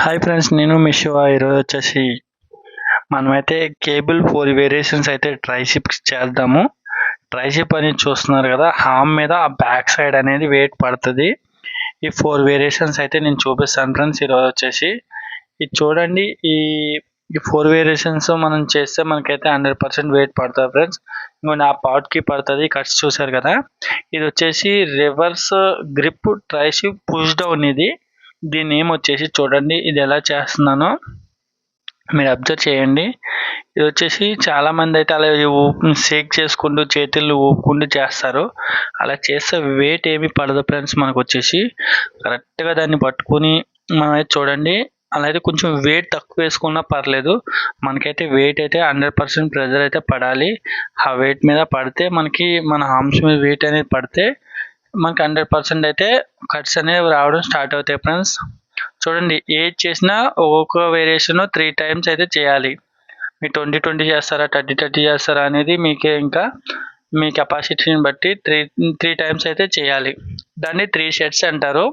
Hi friends, నేను మీ శివ. ఈరోజు వచ్చేసి మనమైతే కేబుల్ 4 వేరియేషన్స్ అయితే ట్రైషిప్స్ చేద్దాము. ట్రైషిప్ అని చూస్తున్నారు కదా, హామ్ మీద ఆ బ్యాక్ సైడ్ అనేది వెయిట్ పడుతుంది. ఈ 4 వేరియేషన్స్ అయితే నేను చూపిస్తాను ఫ్రెండ్స్. ఈరోజు వచ్చేసి ఇది చూడండి. ఈ 4 వేరియేషన్స్ మనం చేస్తే మనకైతే 100% వెయిట్ పడుతుంది ఫ్రెండ్స్. ఇంకొన్ని ఆ పార్ట్కి పడుతుంది. కట్స్ చూసారు కదా, ఇది వచ్చేసి రివర్స్ గ్రిప్ ట్రైషిప్ పుష్ డౌన్. దీని ఏం వచ్చేసి చూడండి, ఇది ఎలా చేస్తున్నానో మీరు అబ్జర్వ్ చేయండి. ఇది వచ్చేసి చాలా మంది అయితే అలా షేక్ చేసుకుంటూ చేతులు ఊపుకుంటూ చేస్తారు. అలా చేస్తే వెయిట్ ఏమి పడదు ఫ్రెండ్స్. మనకు వచ్చేసి కరెక్ట్గా దాన్ని పట్టుకుని మనమైతే చూడండి, అలా అయితే కొంచెం వెయిట్ తక్కువ వేసుకున్నా పర్లేదు. మనకైతే వెయిట్ అయితే 100% ప్రెజర్ అయితే పడాలి. ఆ వెయిట్ మీద పడితే మనకి మన హార్మ్స్ మీద వెయిట్ అనేది పడితే మనకి 100% అయితే కట్స్ అనేవి రావడం స్టార్ట్ అవుతాయి ఫ్రెండ్స్. చూడండి, ఏది చేసినా ఒక్కొక్క వేరియేషన్ 3 టైమ్స్ అయితే చేయాలి. మీరు 20-20 చేస్తారా, 30-30 చేస్తారా అనేది మీకే, ఇంకా మీ కెపాసిటీని బట్టి త్రీ టైమ్స్ అయితే చేయాలి. దాన్ని 3 సెట్స్ అంటారు.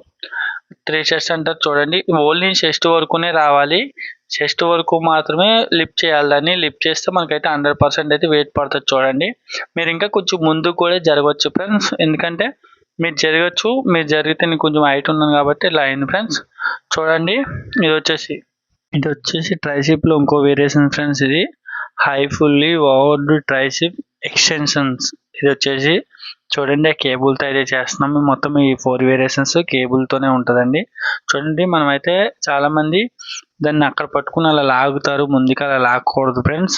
3 సెట్స్ అంటారు. చూడండి, ఓన్లీ చెస్ట్ వరకునే రావాలి. చెస్ట్ వరకు మాత్రమే లిఫ్ట్ చేయాలి. దాన్ని లిఫ్ట్ చేస్తే మనకైతే 100% అయితే వెయిట్ పడుతుంది. చూడండి, మీరు ఇంకా కొంచెం ముందుకు కూడా జరగవచ్చు ఫ్రెండ్స్. ఎందుకంటే మీరు జరగచ్చు, మీరు జరిగితే నేను కొంచెం హైట్ ఉన్నాను కాబట్టి ఇలా అయింది ఫ్రెండ్స్. చూడండి, ఇది వచ్చేసి ట్రైషిప్లో ఇంకో వేరియేషన్ ఫ్రెండ్స్. ఇది హై ఫుల్లీ ఓవర్డ్ ట్రైషిప్ ఎక్స్టెన్షన్స్. ఇది వచ్చేసి చూడండి, ఆ కేబుల్తో అయితే చేస్తున్నాము. మొత్తం ఈ 4 వేరియేషన్స్ కేబుల్తోనే ఉంటుందండి. చూడండి, మనమైతే చాలామంది దాన్ని అక్కడ పట్టుకుని అలా లాగుతారు. ముందుకు అలా లాగకూడదు ఫ్రెండ్స్.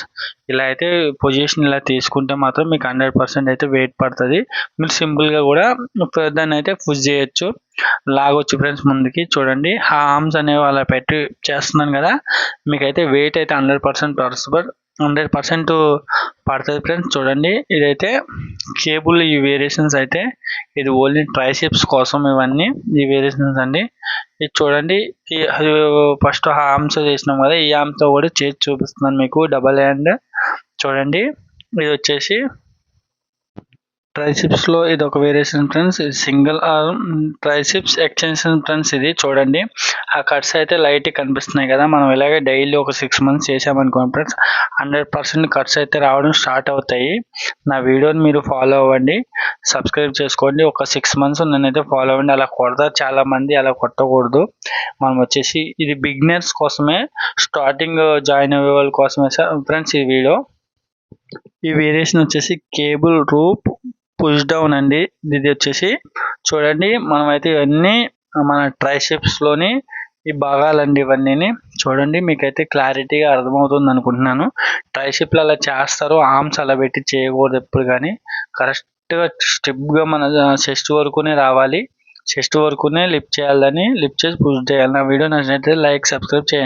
ఇలా అయితే పొజిషన్ ఇలా తీసుకుంటే మాత్రం మీకు 100% అయితే వెయిట్ పడుతుంది. మీరు సింపుల్గా కూడా దాన్ని అయితే పుష్ చేయొచ్చు, లాగొచ్చు ఫ్రెండ్స్ ముందుకి. చూడండి, ఆ ఆర్మ్స్ అనేవి అలా పెట్టి చేస్తున్నాను కదా, మీకైతే వెయిట్ అయితే 100% పడుతుంది ఫ్రెండ్స్. చూడండి, ఇదైతే కేబుల్ ఈ వేరియేషన్స్ అయితే ఇది ఓన్లీ ట్రైషిప్స్ కోసం. ఇవన్నీ ఈ వేరియేషన్స్ అండి. ఇది చూడండి, ఫస్ట్ ఆర్మ్స్ చేసినాం కదా, ఈ ఆర్మ్తో కూడా చేసి చూపిస్తున్నాను మీకు. Double hand. చూడండి, ఇది వచ్చేసి ట్రైసిప్స్ లో ఇది ఒక వేరియేషన్ ఫ్రెండ్స్. ఇది సింగిల్ ఆర్మ్ ట్రైసిప్స్ ఎక్స్టెన్షన్ ఫ్రెండ్స్. ఇది చూడండి, ఆ కట్స్ అయితే లైట్ కనిపిస్తున్నాయి కదా. మనం ఇలాగే డైలీ ఒక 6 months చేసామనుకోండి ఫ్రెండ్స్, 100% కట్స్ అయితే రావడం స్టార్ట్ అవుతాయి. నా వీడియోని మీరు ఫాలో అవ్వండి, సబ్స్క్రైబ్ చేసుకోండి. ఒక 6 months నేనైతే ఫాలో అవ్వండి. అలా కొడతారు చాలా మంది, అలా కొట్టకూడదు. మనం వచ్చేసి ఇది బిగినర్స్ కోసమే, స్టార్టింగ్ జాయిన్ అయ్యే వాళ్ళ కోసమే ఫ్రెండ్స్ ఈ వీడియో. ఈ వేరియేషన్ వచ్చేసి కేబుల్ రూప్ పుష్ డౌన్ అండి. ఇది వచ్చేసి చూడండి, మనమైతే ఇవన్నీ మన ట్రైషిప్స్ లోని ఈ భాగాలండి. ఇవన్నీ చూడండి, మీకైతే క్లారిటీగా అర్థమవుతుంది అనుకుంటున్నాను. ట్రైషిప్లు అలా చేస్తారు, ఆర్మ్స్ అలా పెట్టి చేయకూడదు ఎప్పుడు కానీ. కరెక్ట్గా స్టెప్గా మన చెస్ట్ వరకునే రావాలి, చెస్ట్ వరకునే లిఫ్ట్ చేయాలని, లిఫ్ట్ చేసి పుష్ చేయాలి. నా వీడియో నచ్చినట్లయితే లైక్, సబ్స్క్రైబ్ చేయండి.